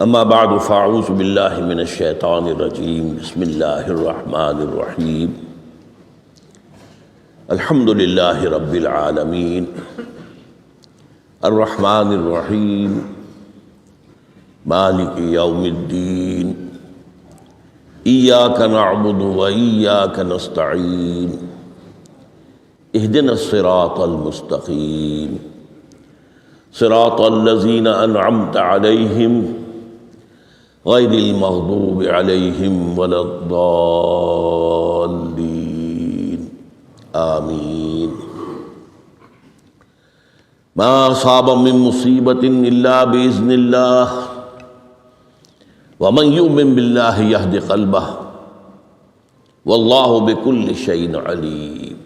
اما بعد فاعوذ باللہ من الشیطان الرجیم بسم اللہ الرحمن الرحیم الحمد للہ رب العالمین الرحمن الرحیم مالک یوم الدین ایاک نعبد و ایاک نستعین اہدنا الصراط المستقیم صراط الذین انعمت علیہم غیر المغضوب علیہم ولا الضالین آمین ما اصاب من مصیبت الا باذن اللہ ومن یؤمن باللہ یہد قلبہ واللہ بکل شیء علیم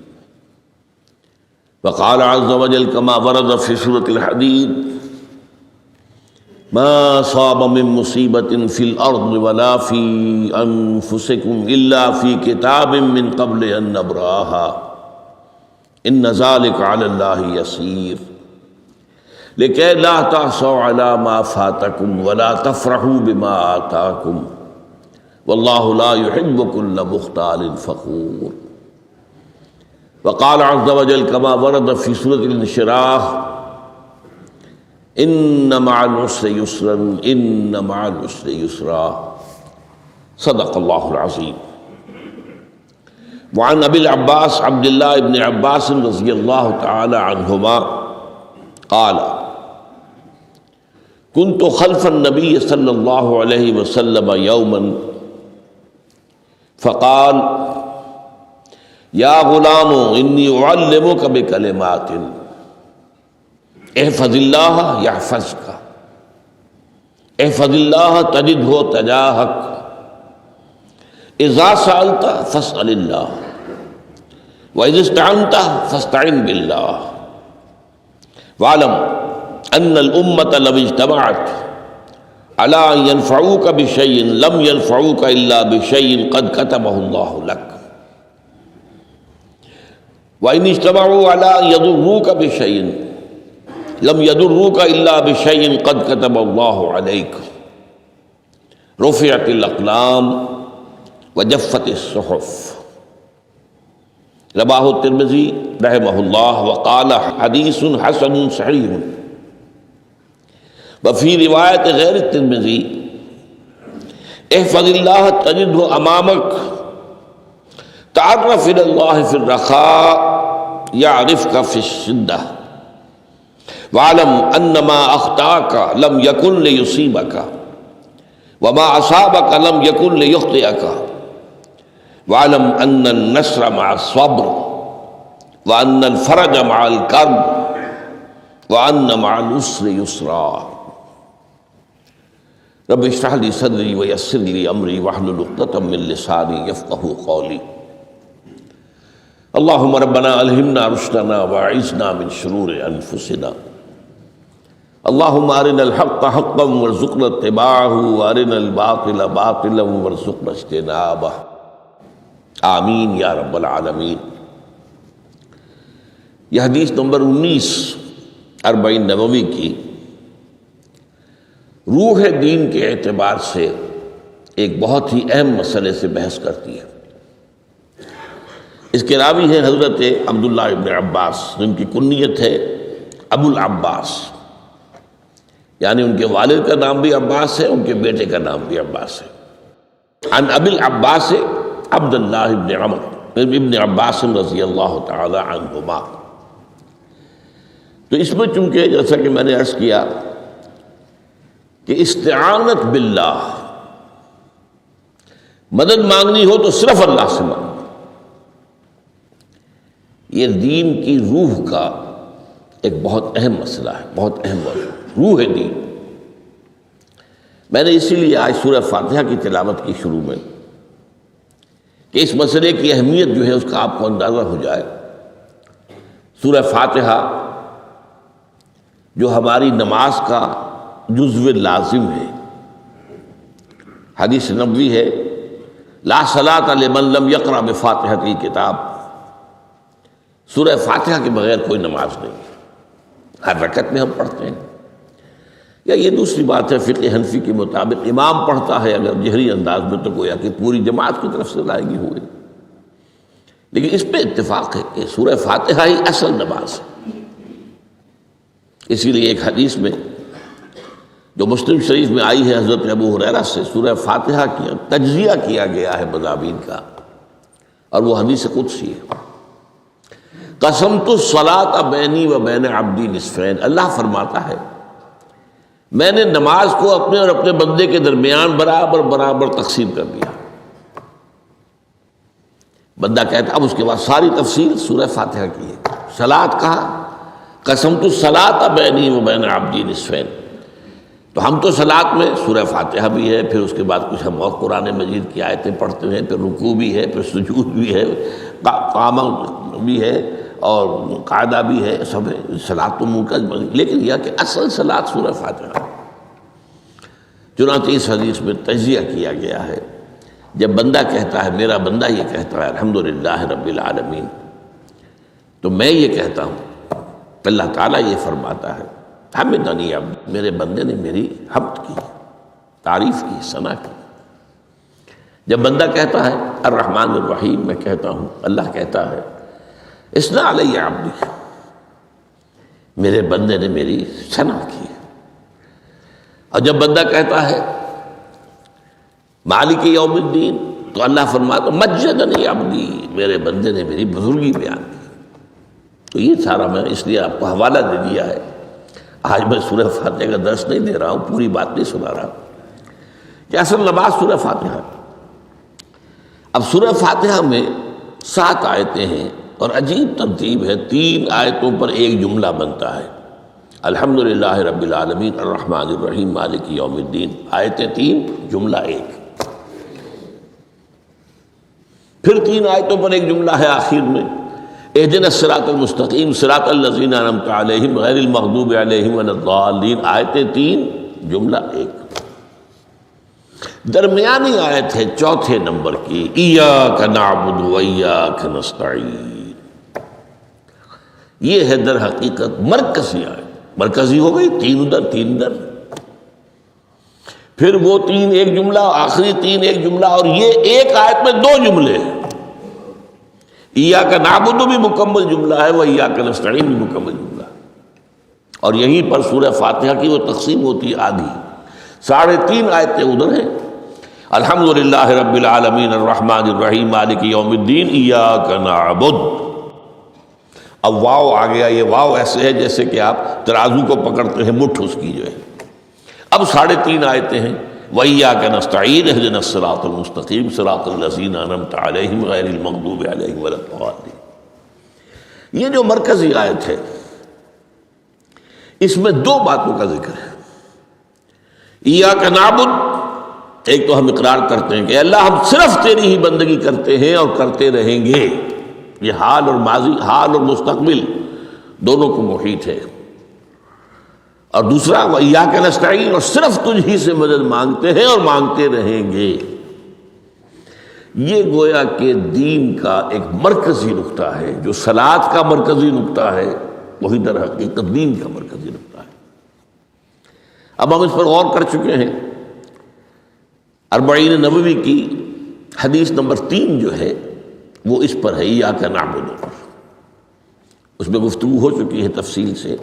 وقال عز وجل كما ورد في سورة الحديد ما أصاب من مصيبة في الأرض ولا في أنفسكم إلا في كتاب من قبل أن نبرأها إن ذلك على الله يسير لكي لا تحصوا على ما فاتكم ولا تفرحوا بما آتاكم والله لا يحب كل مختال فخور وقال عز وجل كما ورد في سورة الانشراح إن مع العسر يسرا إن مع العسر يسرا صدق الله العظيم. وعن أبي العباس عبد الله بن عباس رضي الله تعالى عنهما قال كنت خلف النبي صلى الله عليه وسلم يوما فقال یا غلام انی اعلمک بکلمات احفظ اللہ یحفظک احفظ اللہ تجدہ تجاہک اذا سألت فاسأل اللہ واذا استعنت فاستعن باللہ واعلم ان الامة لو اجتمعت على ان ينفعوك بشيء لم ينفعوك الا بشيء قد كتبه الله لك وَإِنِ اجْتَمَعُوا عَلَىٰ أَن يَضُرُّوكَ بِشَيْءٍ لَمْ يَضُرُّوكَ إِلَّا بِشَيْءٍ قَدْ كَتَبَ اللَّهُ عَلَيْكَ رُفِعَتِ الْأَقْلَامُ وَجَفَّتِ الصُّحُفُ رواه الترمذي رحمه الله وقال حديث حسن صحيح. وفي رواية غير الترمذي احفظ الله تجده أمامك تعرف الى اللہ فی الرخاء یعرفک فی الشدہ وعلم ان ما اخطاک لم یکن لیصیبک وما اصابک لم یکن لیخطئک وعلم ان النصر مع الصبر وان الفرج مع الکرب وان مع العسر یسرا. رب اشرح لی صدری ویسر لی امری واحلل عقدۃ من لسانی یفقہوا قولی. اللہم ربنا الہمنا رشدنا واعذنا من شرور انفسنا اللہم ارنا الحق حقا وارزقنا اتباعہ وارنا الباطل باطلا وارزقنا اجتنابہ آمین یا رب العالمین. یہ حدیث نمبر 19 40 نبوی کی روح دین کے اعتبار سے ایک بہت ہی اہم مسئلے سے بحث کرتی ہے. اس کے راوی ہیں حضرت عبداللہ ابن عباس جن کی کنیت ہے ابو العباس، یعنی ان کے والد کا نام بھی عباس ہے، ان کے بیٹے کا نام بھی عباس ہے. عن ابی العباس عبداللہ ابن عمر ابن عباس رضی اللہ تعالی عنہما. تو اس میں چونکہ جیسا کہ میں نے عرض کیا کہ استعانت باللہ، مدد مانگنی ہو تو صرف اللہ سے مانگو، یہ دین کی روح کا ایک بہت اہم مسئلہ ہے، بہت اہم موضوع روح دین. میں نے اسی لیے آج سورہ فاتحہ کی تلاوت کی شروع میں کہ اس مسئلے کی اہمیت جو ہے اس کا آپ کو اندازہ ہو جائے. سورہ فاتحہ جو ہماری نماز کا جزو لازم ہے، حدیث نبوی ہے لا صلاۃ لمن لم یقرأ بفاتحۃ الکتاب، سورہ فاتحہ کے بغیر کوئی نماز نہیں. ہر رکعت میں ہم پڑھتے ہیں یا یہ دوسری بات ہے، فقہ حنفی کے مطابق امام پڑھتا ہے اگر جہری انداز میں تو گویا کہ پوری جماعت کی طرف سے ادائیگی ہوئی، لیکن اس پہ اتفاق ہے کہ سورہ فاتحہ ہی اصل نماز ہے۔ اسی لیے ایک حدیث میں جو مسلم شریف میں آئی ہے حضرت ابو ہریرہ سے، سورہ فاتحہ کی تجزیہ کیا گیا ہے مضامین کا، اور وہ حدیث قدسی ہے۔ قسمت الصلاۃ بینی و بین عبدی نصفین، اللہ فرماتا ہے میں نے نماز کو اپنے اور اپنے بندے کے درمیان برابر برابر تقسیم کر دیا۔ بندہ کہتا، اب اس کے بعد ساری تفصیل سورہ فاتحہ کی ہے۔ صلاۃ کہا، قسمت الصلاۃ بینی و بین عبدی نصفین، تو ہم تو صلاۃ میں سورہ فاتحہ بھی ہے، پھر اس کے بعد کچھ ہم اور قرآن مجید کی آیتیں پڑھتے ہیں، پھر رکوع بھی ہے، پھر سجود بھی ہے، قیام بھی ہے اور قاعدہ بھی ہے، سب ہے۔ صلاۃ تو منہ کا، لیکن یہ کہ اصل صلاۃ سورہ فاتحہ۔ چنانچہ اس حدیث میں تجزیہ کیا گیا ہے، جب بندہ کہتا ہے، میرا بندہ یہ کہتا ہے الحمدللہ رب العالمین، تو میں یہ کہتا ہوں، اللہ تعالیٰ یہ فرماتا ہے حمدنی عبدی، میرے بندے نے میری حمد کی، تعریف کی، ثنا کی۔ جب بندہ کہتا ہے الرحمن الرحیم، میں کہتا ہوں، اللہ کہتا ہے اثنا علی عبدی، میرے بندے نے میری ثنا کی۔ اور جب بندہ کہتا ہے مالک یوم الدین، تو اللہ فرماتا مجدنی عبدی، میرے بندے نے میری بزرگی بیان کی۔ تو یہ سارا میں اس لیے آپ کو حوالہ دے دیا ہے، آج میں سورہ فاتحہ کا درس نہیں دے رہا ہوں، پوری بات نہیں سنا رہا کہ اصل نماز سورہ فاتحہ۔ اب سورہ فاتحہ میں 7 آیتیں ہیں، اور عجیب ترتیب ہے، 3 آیتوں پر ایک جملہ بنتا ہے، الحمدللہ رب العالمین الرحمن الرحیم مالک یوم الدین، آیتیں 3 جملہ 1۔ پھر 3 آیتوں پر ایک جملہ ہے آخر میں، اہدنا الصراط المستقیم صراط الذین انعمت علیہم غیر المغضوب علیہم ولا الضالین، آیتیں 3 جملہ 1۔ درمیانی آیت ہے 4 نمبر کی، ایاک نعبد و ایاک نستعین، یہ ہے در حقیقت مرکزی آیت، مرکزی ہو گئی، 3 ادھر 3 ادھر، پھر وہ 3 ایک جملہ، آخری 3 ایک جملہ، اور یہ ایک آیت میں 2 جملے ہیں۔ ایاک نعبد بھی مکمل جملہ ہے، و ایاک نستعین بھی مکمل جملہ ہے، اور یہیں پر سورہ فاتحہ کی وہ تقسیم ہوتی ہے آدھی، 3.5 آیتیں ادھر ہیں، الحمدللہ رب العالمین الرحمن الرحیم مالک یوم الدین ایاک نعبد۔ اب واو آ گیا، یہ واو ایسے ہے جیسے کہ آپ ترازو کو پکڑتے ہیں، مٹھ اس کی جو ہے۔ اب 3.5 آیتیں ہیں، وَإِيَّاكَ نَسْتَعِينُ اهْدِنَا الصِّرَاطَ الْمُسْتَقِيمَ صِرَاطَ الَّذِينَ أَنْعَمْتَ عَلَيْهِمْ غَيْرِ الْمَغْضُوبِ عَلَيْهِمْ وَلَا الضَّالِّينَ۔ یہ جو مرکزی آیت ہے، اس میں 2 باتوں کا ذکر ہے۔ ایاک نعبد، ایک تو ہم اقرار کرتے ہیں کہ اللہ ہم صرف تیری ہی بندگی کرتے ہیں اور کرتے رہیں گے، یہ حال اور ماضی، حال اور مستقبل دونوں کو محیط ہے۔ اور دوسرا وَإِيَّاكَ نَسْتَعِينُ، اور صرف تجھ ہی سے مدد مانگتے ہیں اور مانگتے رہیں گے۔ یہ گویا کہ دین کا ایک مرکزی نقطہ ہے، جو صلاۃ کا مرکزی نقطہ ہے، وہی در حقیقت دین کا مرکزی نقطہ ہے۔ اب ہم اس پر غور کر چکے ہیں، 40 نبوی کی حدیث نمبر 3 جو ہے وہ اس پر ہے، ایاک نعبد۔ اس میں گفتگو ہو چکی ہے تفصیل سے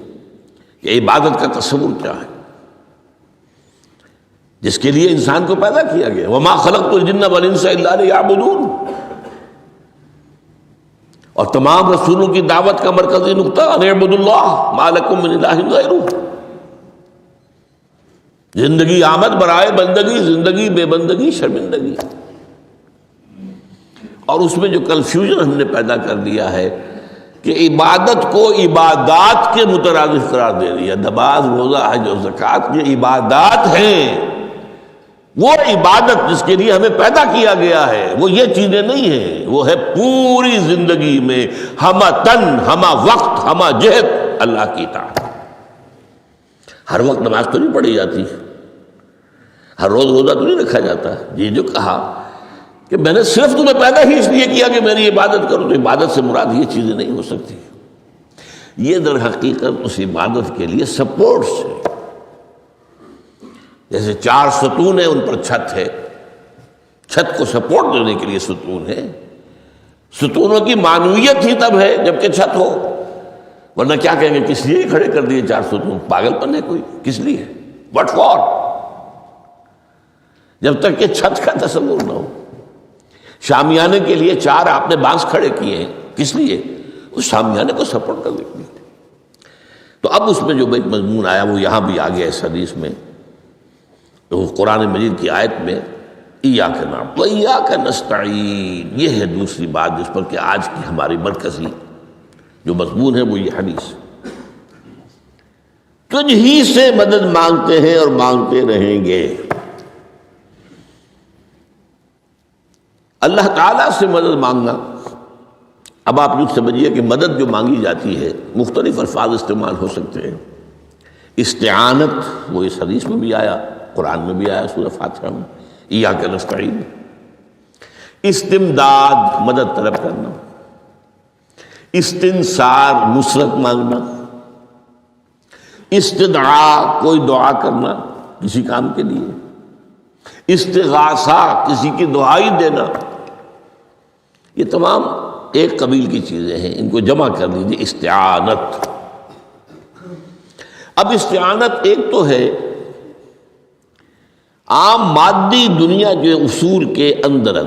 کہ عبادت کا تصور کیا ہے، جس کے لیے انسان کو پیدا کیا گیا، وما خلقت الجن والانس الا لیعبدون، اور تمام رسولوں کی دعوت کا مرکزی نقطہ ان اعبدوا اللہ ما لکم من الہ غیرہ، زندگی آمد برائے بندگی، زندگی بے بندگی شرمندگی۔ اور اس میں جو کنفیوژن ہم نے پیدا کر دیا ہے کہ عبادت کو عبادات کے مترادف قرار دے دیا، نماز روزہ حج اور زکوٰۃ یہ عبادات ہیں، وہ عبادت جس کے لیے ہمیں پیدا کیا گیا ہے وہ یہ چیزیں نہیں ہیں، وہ ہے پوری زندگی میں ہمہ تن ہمہ وقت ہمہ جہت اللہ کی اطاعت۔ ہر وقت نماز تو نہیں پڑھی جاتی، ہر روز روزہ تو نہیں رکھا جاتا۔ یہ جو کہا کہ میں نے صرف تمہیں پیدا ہی اس لیے کیا کہ میری عبادت کرو، تو عبادت سے مراد یہ چیزیں نہیں ہو سکتی، یہ در حقیقت اس عبادت کے لیے سپورٹس ہے۔ جیسے 4 ستون ہیں ان پر چھت ہے، چھت کو سپورٹ دینے کے لیے ستون ہے. ستونوں کی معنویت ہی تب ہے جب کہ چھت ہو، ورنہ کیا کہیں گے کس لیے کھڑے کر دیے 4 ستون؟ پاگل پن ہے کوئی؟ کس لیے؟ What for? جب تک کہ چھت کا تصور نہ ہو. شامیانے کے لیے 4 آپ نے بانس کھڑے کیے ہیں، کس لیے؟ اس شامیانے کو سپورٹ کرنے کے لیے. تو اب اس میں جو ایک مضمون آیا وہ یہاں بھی آ گیا اس حدیث میں، تو قرآن مجید کی آیت میں ایاک نعبد و ایاک نستعین، یہ ہے دوسری بات جس پر کہ آج کی ہماری مرکزی جو مضمون ہے وہ یہ حدیث. تجھ ہی سے مدد مانگتے ہیں اور مانگتے رہیں گے. اللہ تعالیٰ سے مدد مانگنا، اب آپ یوں سمجھیے کہ مدد جو مانگی جاتی ہے مختلف الفاظ استعمال ہو سکتے ہیں. استعانت وہ اس حدیث میں بھی آیا، قرآن میں بھی آیا سورہ فاتحہ میں، ایاک نستعین. استمداد مدد طلب کرنا، استنصار نصرت مانگنا، استدعاء کوئی دعا کرنا کسی کام کے لیے، استغاثہ کسی کی دعائی دینا، یہ تمام ایک قبیل کی چیزیں ہیں. ان کو جمع کر لیجیے استعانت. اب استعانت ایک تو ہے عام مادی دنیا جو اصول کے اندر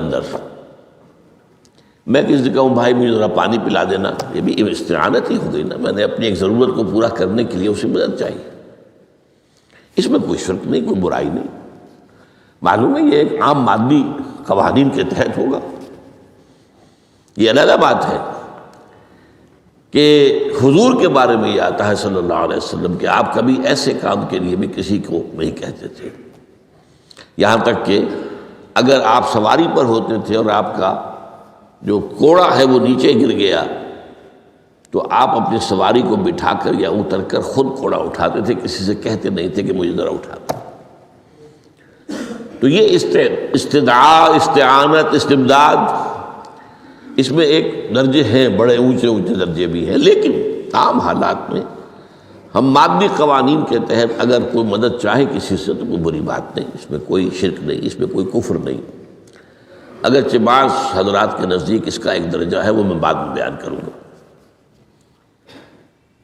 میں کسی سے کہوں بھائی مجھے ذرا پانی پلا دینا، یہ بھی استعانت ہی ہو گئی نا. میں نے اپنی ایک ضرورت کو پورا کرنے کے لیے اسے مدد چاہیے. اس میں کوئی شرک نہیں، کوئی برائی نہیں. معلوم ہے یہ ایک عام مادی قوانین کے تحت ہوگا. یہ علیحدہ بات ہے کہ حضور کے بارے میں یہ آتا ہے صلی اللہ علیہ وسلم کہ آپ کبھی ایسے کام کے لیے بھی کسی کو نہیں کہتے تھے. یہاں تک کہ اگر آپ سواری پر ہوتے تھے اور آپ کا جو کوڑا ہے وہ نیچے گر گیا تو آپ اپنی سواری کو بٹھا کر یا اتر کر خود کوڑا اٹھاتے تھے، کسی سے کہتے نہیں تھے کہ مجھے ذرا اٹھا دو. تو یہ استدعاء، استعانت، استمداد، اس میں ایک درجے ہیں، بڑے اونچے اونچے درجے بھی ہیں. لیکن عام حالات میں ہم مادی قوانین کے تحت اگر کوئی مدد چاہے کسی سے تو کوئی بری بات نہیں، اس میں کوئی شرک نہیں، اس میں کوئی کفر نہیں. اگرچہ بعض حضرات کے نزدیک اس کا ایک درجہ ہے، وہ میں بعد میں بیان کروں گا.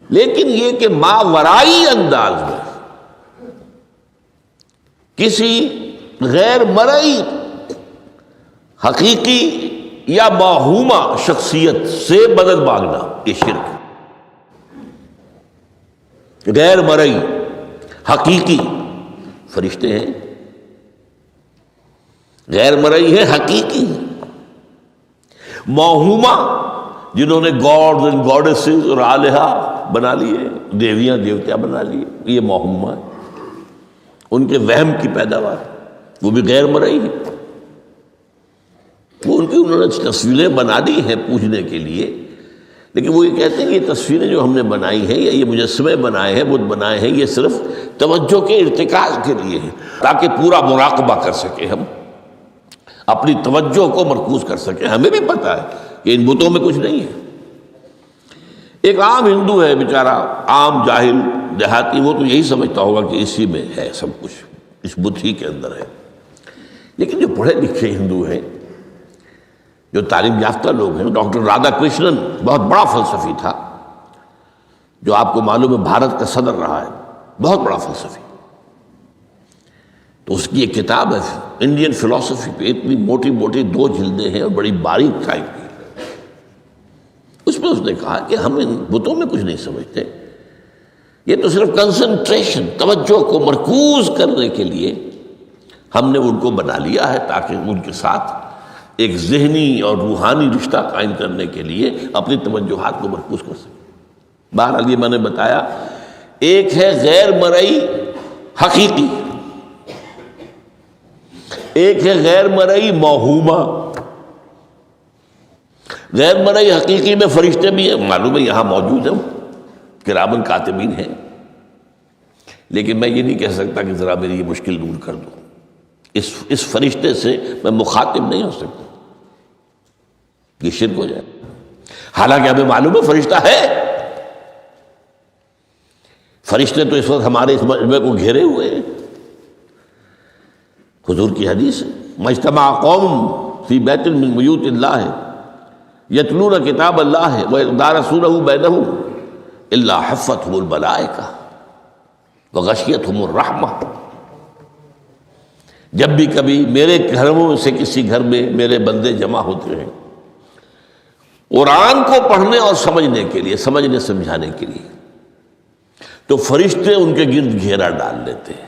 لیکن یہ کہ ماورائی انداز میں کسی غیر مرئی حقیقی یا موہومہ شخصیت سے مدد مانگنا، یہ شرک. غیر مرئی حقیقی فرشتے ہیں، غیر مرئی ہے حقیقی. موہومہ جنہوں نے گاڈز اینڈ گاڈیسز اور آلہہ بنا لیے، دیویاں دیوتیاں بنا لیے، یہ موہومہ ہے، ان کے وہم کی پیداوار، وہ بھی غیر مرئی ہے. وہ انہوں نے تصویریں بنا دی ہیں پوجنے کے لیے، لیکن وہ یہ کہتے ہیں کہ یہ تصویریں جو ہم نے بنائی ہیں یا یہ مجسمے بنائے ہیں، بت بنائے ہیں، یہ صرف توجہ کے ارتکاز کے لیے ہیں تاکہ پورا مراقبہ کر سکیں، ہم اپنی توجہ کو مرکوز کر سکیں. ہمیں بھی پتہ ہے کہ ان بتوں میں کچھ نہیں ہے. ایک عام ہندو ہے بیچارہ، عام جاہل دیہاتی، وہ تو یہی سمجھتا ہوگا کہ اسی میں ہے سب کچھ، اس بت ہی کے اندر ہے. لیکن جو پڑھے لکھے ہندو ہیں، جو تعلیم یافتہ لوگ ہیں، ڈاکٹر رادھا کرشنن بہت بڑا فلسفی تھا، جو آپ کو معلوم ہے بھارت کا صدر رہا ہے، بہت بڑا فلسفی. تو اس کی ایک کتاب ہے انڈین فلسفی پہ، اتنی موٹی موٹی 2 جلدیں ہیں اور بڑی باریک ٹائپ کی. اس میں اس نے کہا کہ ہم ان بتوں میں کچھ نہیں سمجھتے، یہ تو صرف کنسنٹریشن، توجہ کو مرکوز کرنے کے لیے ہم نے ان کو بنا لیا ہے تاکہ ان کے ساتھ ایک ذہنی اور روحانی رشتہ قائم کرنے کے لیے اپنی توجہات کو مرکوز کر سکیں. بہرحال یہ میں نے بتایا، ایک ہے غیر مرئی حقیقی، ایک ہے غیر مرئی موہومہ. غیر مرئی حقیقی میں فرشتے بھی ہیں، معلوم ہے یہاں موجود ہیں، کرامن کاتبین ہیں، لیکن میں یہ نہیں کہہ سکتا کہ ذرا میری یہ مشکل دور کر دو. اس فرشتے سے میں مخاطب نہیں ہو سکتا، یہ شرک ہو جائے. حالانکہ ہمیں معلوم ہے فرشتہ ہے. فرشتے تو اس وقت ہمارے اس مجمع کو گھیرے ہوئے ہیں. حضور کی حدیث ہے، مجتمع قوم فی بیت من بیوت اللہ یتلون کتاب اللہ ویدارسونہ بینہم الا حفتہم الملائکہ وغشیتہم الرحمہ۔ جب بھی کبھی میرے گھروں سے کسی گھر میں میرے بندے جمع ہوتے ہیں قرآن کو پڑھنے اور سمجھنے کے لیے، سمجھنے سمجھانے کے لیے، تو فرشتے ان کے گرد گھیرا ڈال لیتے ہیں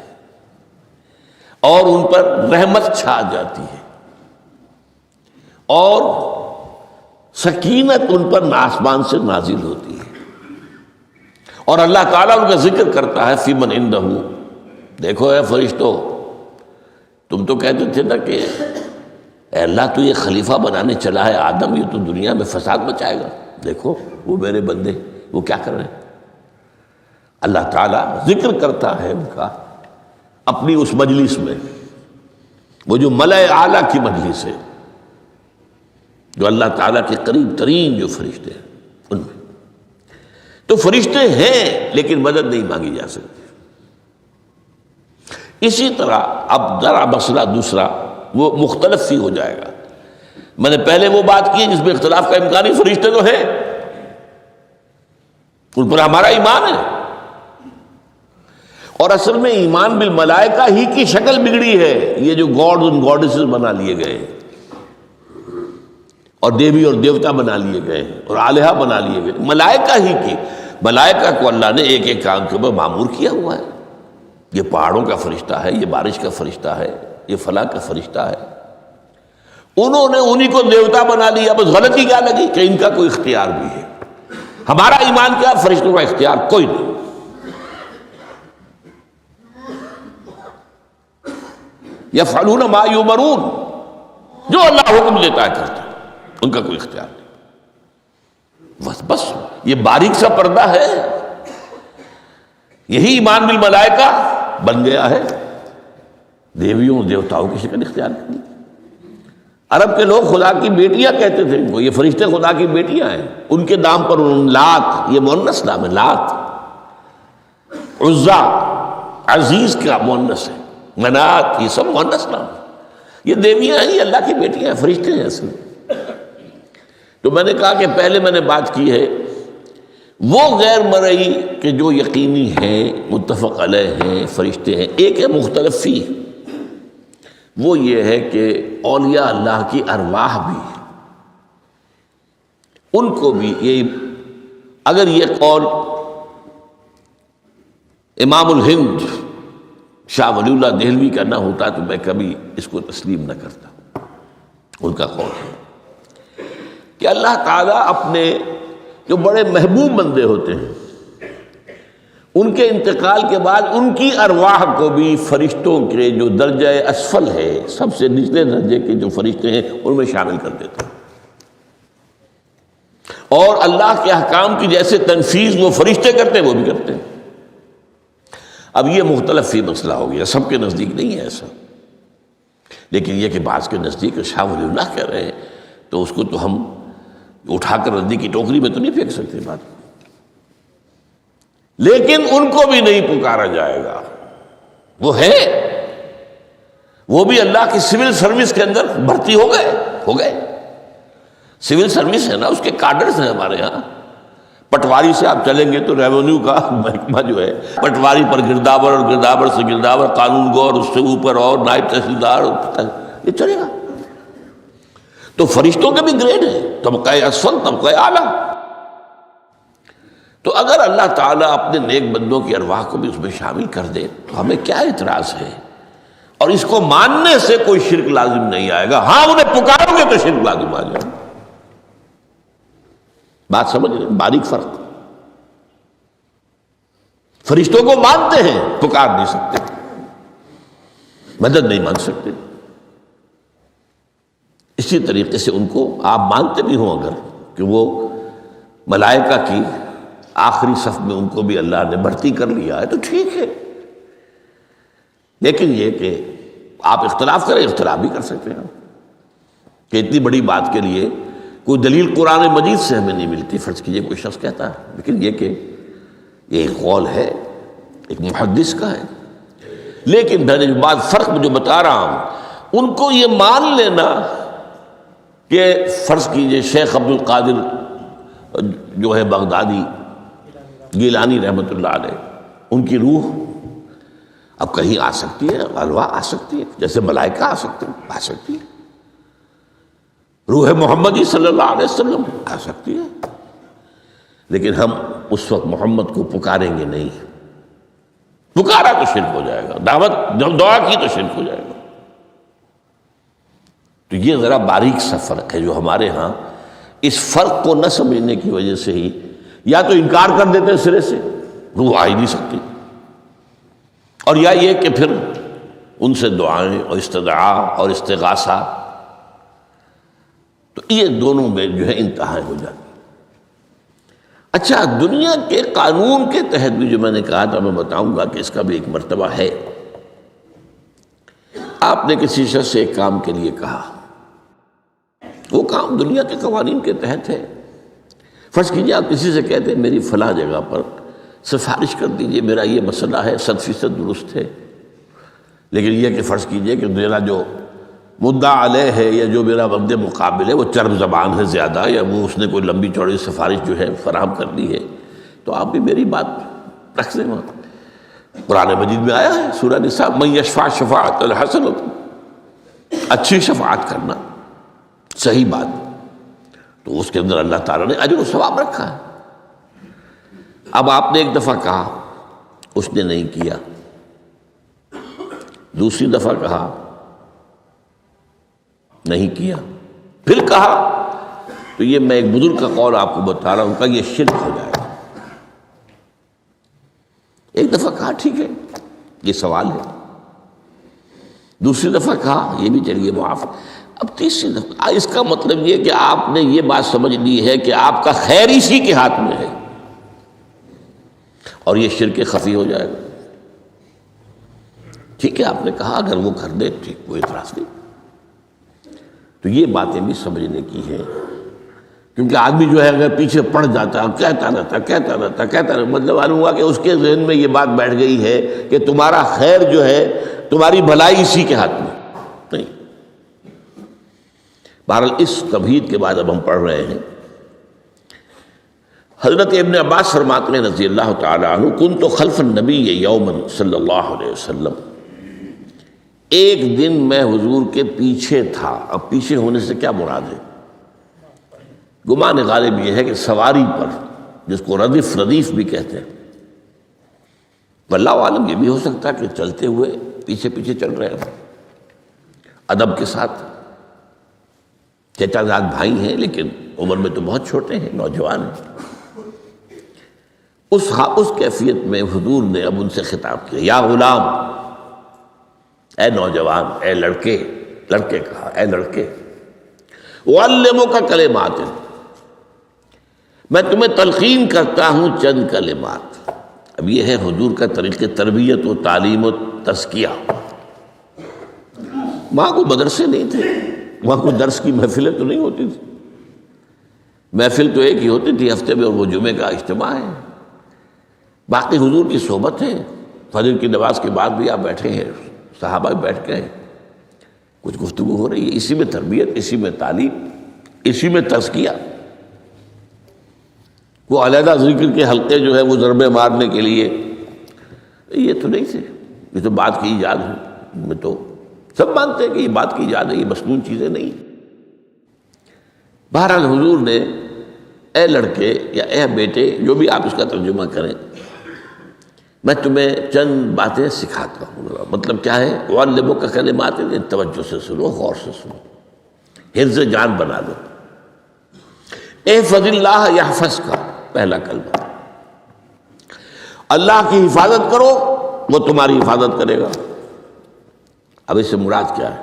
اور ان پر رحمت چھا جاتی ہے اور سکینت ان پر آسمان سے نازل ہوتی ہے، اور اللہ تعالیٰ ان کا ذکر کرتا ہے فی من عندہ۔ دیکھو اے فرشتو، تم تو کہتے تھے نا کہ اے اللہ تو یہ خلیفہ بنانے چلا ہے آدم، یہ تو دنیا میں فساد مچائے گا، دیکھو وہ میرے بندے وہ کیا کر رہے ہیں۔ اللہ تعالیٰ ذکر کرتا ہے ان کا اپنی اس مجلس میں، وہ جو ملأ اعلیٰ کی مجلس ہے، جو اللہ تعالیٰ کے قریب ترین جو فرشتے ہیں ان میں۔ تو فرشتے ہیں لیکن مدد نہیں مانگی جا سکتی۔ اسی طرح اب ذرا مسئلہ دوسرا وہ مختلف ہی ہو جائے گا۔ میں نے پہلے وہ بات کی جس میں اختلاف کا امکان ہی، فرشتے تو ہیں، ان پر ہمارا ایمان ہے، اور اصل میں ایمان بالملائکہ ہی کی شکل بگڑی ہے، یہ جو گاڈز اور گاڈیسز بنا لیے گئے اور دیوی اور دیوتا بنا لیے گئے اور آلہہ بنا لیے گئے، ملائکہ ہی کی۔ ملائکہ کو اللہ نے ایک ایک کام کے اوپر معمور کیا ہوا ہے، یہ پہاڑوں کا فرشتہ ہے، یہ بارش کا فرشتہ ہے، یہ فلاں کا فرشتہ ہے۔ انہوں نے انہی کو دیوتا بنا لیا، بس غلطی کیا لگی کہ ان کا کوئی اختیار بھی ہے۔ ہمارا ایمان کیا، فرشتوں کا اختیار کوئی نہیں۔ یفعلون ما یؤمرون، جو اللہ حکم دیتا ہے کرتے ہیں، ان کا کوئی اختیار نہیں۔ بس یہ باریک سا پردہ ہے، یہی ایمان بالملائکہ بن گیا ہے، دیویوں دیوتاؤں کی شکل اختیار کی۔ عرب کے لوگ خدا کی بیٹیاں کہتے تھے ان کو، یہ فرشتے خدا کی بیٹیاں ہیں، ان کے نام پر لات، یہ مؤنث نام ہے، لات، عزا عزیز کا مؤنث ہے، منات یہ سب مؤنث نام ہے، یہ دیویاں ہیں، یہ اللہ کی بیٹیاں ہیں، فرشتے ہیں اصل۔ تو میں نے کہا کہ پہلے میں نے بات کی ہے وہ غیر مرئی کہ جو یقینی ہیں، متفق علیہ ہیں، فرشتے ہیں۔ ایک ہے مختلف فی، وہ یہ ہے کہ اولیاء اللہ کی ارواح بھی، ان کو بھی یہ، اگر یہ قول امام الہند شاہ ولی اللہ دہلوی کا نہ ہوتا تو میں کبھی اس کو تسلیم نہ کرتا۔ ان کا قول ہے کہ اللہ تعالیٰ اپنے جو بڑے محبوب بندے ہوتے ہیں ان کے انتقال کے بعد ان کی ارواح کو بھی فرشتوں کے جو درجہ اسفل ہے، سب سے نچلے درجے کے جو فرشتے ہیں ان میں شامل کر دیتے ہیں، اور اللہ کے احکام کی جیسے تنفیذ وہ فرشتے کرتے ہیں وہ بھی کرتے ہیں۔ اب یہ مختلف ہی مسئلہ ہو گیا، سب کے نزدیک نہیں ہے ایسا، لیکن یہ کہ بعض کے نزدیک شاہ ولی اللہ کہہ رہے ہیں تو اس کو تو ہم اٹھا کر ردی کی ٹوکری میں تو نہیں پھینک سکتے بات، لیکن ان کو بھی نہیں پکارا جائے گا، وہ ہے، وہ بھی اللہ کی سول سروس کے اندر بھرتی ہو گئے۔ سول سروس ہے نا، اس کے کارڈرز ہیں ہمارے ہاں۔ پٹواری سے آپ چلیں گے تو ریونیو کا محکمہ جو ہے، پٹواری پر گرداور اور گرداور سے گرداور، قانون گو اور اس سے اوپر اور نائب تحصیلدار، یہ چلے گا۔ تو فرشتوں کے بھی گریڈ ہیں، طبقہ اسفل، طبقہ اعلیٰ۔ تو اگر اللہ تعالیٰ اپنے نیک بندوں کی ارواح کو بھی اس میں شامل کر دے تو ہمیں کیا اعتراض ہے، اور اس کو ماننے سے کوئی شرک لازم نہیں آئے گا۔ ہاں انہیں پکارو گے تو شرک لازم آ جائے گا۔ بات سمجھ رہے ہیں؟ باریک فرق۔ فرشتوں کو مانتے ہیں، پکار نہیں سکتے، مدد نہیں مانگ سکتے۔ اسی طریقے سے ان کو آپ مانتے بھی ہوں اگر کہ وہ ملائکہ کی آخری صف میں ان کو بھی اللہ نے بھرتی کر لیا ہے تو ٹھیک ہے، لیکن یہ کہ آپ اختلاف کریں، اختلاف بھی کر سکتے ہیں کہ اتنی بڑی بات کے لیے کوئی دلیل قرآن مجید سے ہمیں نہیں ملتی، فرض کیجئے کوئی شخص کہتا ہے، لیکن یہ کہ یہ ایک قول ہے ایک محدث کا ہے، لیکن میں نے جو بات فرق جو بتا رہا ہوں، ان کو یہ مان لینا کہ فرض کیجئے شیخ عبد القادر جو ہے بغدادی گیلانی رحمۃ اللہ علیہ، ان کی روح اب کہیں آ سکتی ہے، الوا آ سکتی ہے، جیسے ملائکہ آ سکتی ہے، روح محمدی صلی اللہ علیہ وسلم آ سکتی ہے، لیکن ہم اس وقت محمد کو پکاریں گے نہیں، پکارا تو شرک ہو جائے گا، دعوت جب دعا کی تو شرک ہو جائے گا۔ تو یہ ذرا باریک سا فرق ہے جو ہمارے ہاں اس فرق کو نہ سمجھنے کی وجہ سے ہی یا تو انکار کر دیتے ہیں سرے سے، روح آ ہی نہیں سکتی، اور یا یہ کہ پھر ان سے دعائیں اور استدعاء اور استغاثہ، تو یہ دونوں میں جو ہے انتہا ہو جاتی۔ اچھا، دنیا کے قانون کے تحت بھی جو میں نے کہا تھا، میں بتاؤں گا کہ اس کا بھی ایک مرتبہ ہے۔ آپ نے کسی شخص سے ایک کام کے لیے کہا، وہ کام دنیا کے قوانین کے تحت ہے۔ فرض کیجیے آپ کسی سے کہتے ہیں میری فلاں جگہ پر سفارش کر دیجئے، میرا یہ مسئلہ ہے، 100% درست ہے، لیکن یہ کہ فرض کیجئے کہ میرا جو مدعا علیہ ہے یا جو میرا مد مقابل ہے وہ چرب زبان ہے زیادہ، یا وہ اس نے کوئی لمبی چوڑی سفارش جو ہے فراہم کر دی ہے، تو آپ بھی میری بات رکھ دیں۔ وہاں قرآن مجید میں آیا ہے، سورہ نساء، من یشفع شفاعۃ حسنۃ، اچھی شفاعت کرنا، صحیح بات، تو اس کے اندر اللہ تعالیٰ نے اجر و ثواب رکھا ہے۔ اب آپ نے ایک دفعہ کہا، اس نے نہیں کیا، دوسری دفعہ کہا، نہیں کیا، پھر کہا، تو یہ میں ایک بزرگ کا قول آپ کو بتا رہا ہوں کہ یہ شرک ہو جائے گا۔ ایک دفعہ کہا ٹھیک ہے یہ سوال ہے، دوسری دفعہ کہا یہ بھی چلیے معاف، اب تیسری دفعہ، اس کا مطلب یہ کہ آپ نے یہ بات سمجھ لی ہے کہ آپ کا خیر اسی کے ہاتھ میں ہے، اور یہ شرک خفی ہو جائے گا۔ ٹھیک ہے، آپ نے کہا اگر وہ کر دے ٹھیک، کوئی اعتراض نہیں۔ تو یہ باتیں بھی سمجھنے کی ہیں، کیونکہ آدمی جو ہے اگر پیچھے پڑ جاتا ہے، کہتا رہتا، مطلب معلوم ہوا کہ اس کے ذہن میں یہ بات بیٹھ گئی ہے کہ تمہارا خیر جو ہے، تمہاری بھلائی اسی کے ہاتھ میں نہیں۔ بہرحال اس تمہید کے بعد اب ہم پڑھ رہے ہیں۔ حضرت ابن عباس فرماتے ہیں رضی اللہ تعالی عنہ، کنت خلف النبی یوما صلی اللہ علیہ وسلم، ایک دن میں حضور کے پیچھے تھا۔ اب پیچھے ہونے سے کیا مراد ہے؟ گمان غالب یہ ہے کہ سواری پر، جس کو ردیف بھی کہتے ہیں، واللہ عالم یہ بھی ہو سکتا ہے کہ چلتے ہوئے پیچھے پیچھے چل رہے ہیں، ادب کے ساتھ، چچا زاد بھائی ہیں لیکن عمر میں تو بہت چھوٹے ہیں، نوجوان ہیں۔ اس کیفیت میں حضور نے اب ان سے خطاب کیا، یا غلام، اے نوجوان، اے لڑکے کہا، اے لڑکے، اعلمک کلمات، میں تمہیں تلقین کرتا ہوں چند کلمات۔ اب یہ ہے حضور کا طریقہ تربیت و تعلیم و تزکیہ۔ وہاں کوئی مدرسے نہیں تھے، وہاں کوئی درس کی محفلیں تو نہیں ہوتی تھی، محفل تو ایک ہی ہوتی تھی ہفتے میں، اور وہ جمعے کا اجتماع ہے، باقی حضور کی صحبت ہے۔ فجر کی نماز کے بعد بھی آپ بیٹھے ہیں، صحابہ بھی بیٹھ گئے، کچھ گفتگو ہو رہی ہے، اسی میں تربیت، اسی میں تعلیم، اسی میں تزکیہ۔ وہ علیحدہ ذکر کے حلقے جو ہے وہ ضربے مارنے کے لیے یہ تو نہیں تھے، یہ تو بات کی ایجاد ہے، میں تو سب مانتے ہیں کہ یہ بات کی ایجاد ہے، یہ مصنوع چیزیں نہیں۔ بہرحال حضور نے اے لڑکے یا اے بیٹے، جو بھی آپ اس کا ترجمہ کریں، میں تمہیں چند باتیں سکھاتا ہوں۔ مطلب کیا ہے؟ وَعَلِّمُكَ كَلِمَاتٍ، توجہ سے سنو، غور سے سنو، حفظ جان بنا دو۔ احفظ اللہ یحفظک، پہلا کلمہ، اللہ کی حفاظت کرو وہ تمہاری حفاظت کرے گا۔ اب اس سے مراد کیا ہے؟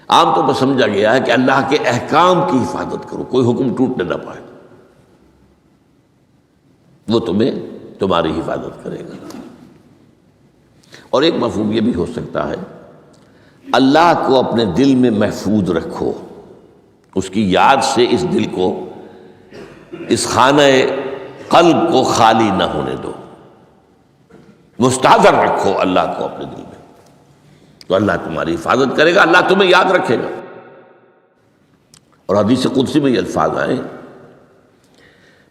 عام طور پر سمجھا گیا ہے کہ اللہ کے احکام کی حفاظت کرو، کوئی حکم ٹوٹنے نہ پائے، وہ تمہاری حفاظت کرے گا۔ اور ایک مفہوم یہ بھی ہو سکتا ہے، اللہ کو اپنے دل میں محفوظ رکھو، اس کی یاد سے اس دل کو، اس خانہ قلب کو خالی نہ ہونے دو۔ مستحضر رکھو اللہ کو اپنے دل میں، تو اللہ تمہاری حفاظت کرے گا، اللہ تمہیں یاد رکھے گا۔ اور حدیث قدسی میں یہ الفاظ آئے،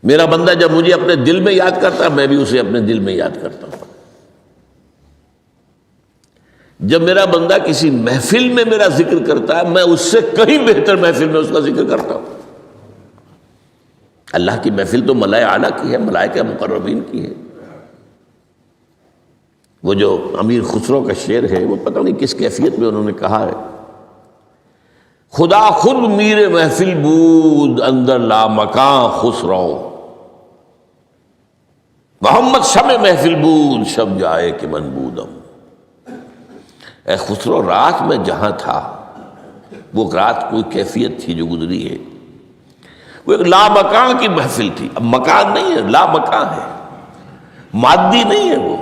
میرا بندہ جب مجھے اپنے دل میں یاد کرتا ہے میں بھی اسے اپنے دل میں یاد کرتا ہوں۔ جب میرا بندہ کسی محفل میں میرا ذکر کرتا ہے میں اس سے کہیں بہتر محفل میں اس کا ذکر کرتا ہوں۔ اللہ کی محفل تو ملائے اعلیٰ کی ہے، ملائکہ مقربین کی ہے۔ وہ جو امیر خسرو کا شعر ہے وہ پتہ نہیں کس کیفیت میں انہوں نے کہا ہے، خدا خود میر محفل بود اندر لامکاں خسرو، محمد شمع محفل بود شب جائے کہ من بودم۔ اے خسرو، رات میں جہاں تھا وہ رات کوئی کیفیت تھی جو گزری ہے، وہ ایک لامکان کی محفل تھی۔ اب مکان نہیں ہے، لامکان ہے، مادی نہیں ہے وہ۔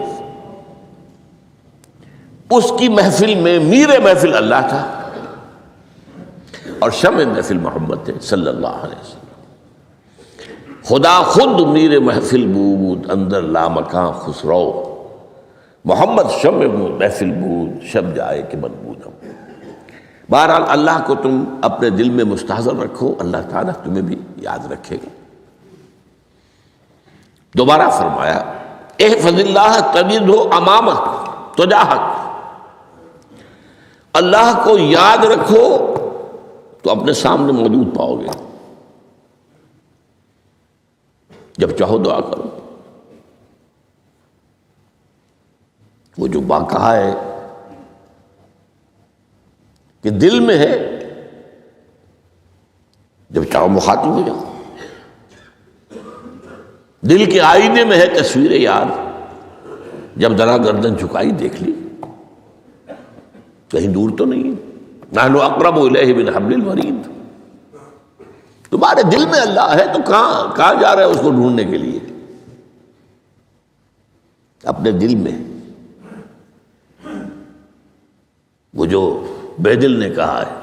اس کی محفل میں میر محفل اللہ تھا اور شمع محفل محمد تھے صلی اللہ علیہ وسلم۔ خدا خود میر محفل بود اندر لامکان خسرو، محمد شمع محفل بود شب جائے کہ من بودم۔ بہرحال اللہ کو تم اپنے دل میں مستحضر رکھو، اللہ تعالیٰ تمہیں بھی یاد رکھے گا۔ دوبارہ فرمایا احفظ اللہ تجدہ امامک تجاہک، اللہ کو یاد رکھو تو اپنے سامنے موجود پاؤ گے، جب چاہو دعا کرو۔ وہ جو بات کہا ہے کہ دل میں ہے، جب چاہو مخاطب ہو جاؤ۔ دل کے آئینے میں ہے تصویر یاد، جب ذرا گردن جھکائی دیکھ لی، کہیں دور تو نہیں ہے۔ نحن اقرب الیہ من حبل الورید، تمہارے دل میں اللہ ہے تو کہاں جا رہے ہو اس کو ڈھونڈنے کے لیے؟ اپنے دل میں۔ وہ جو بے دل نے کہا ہے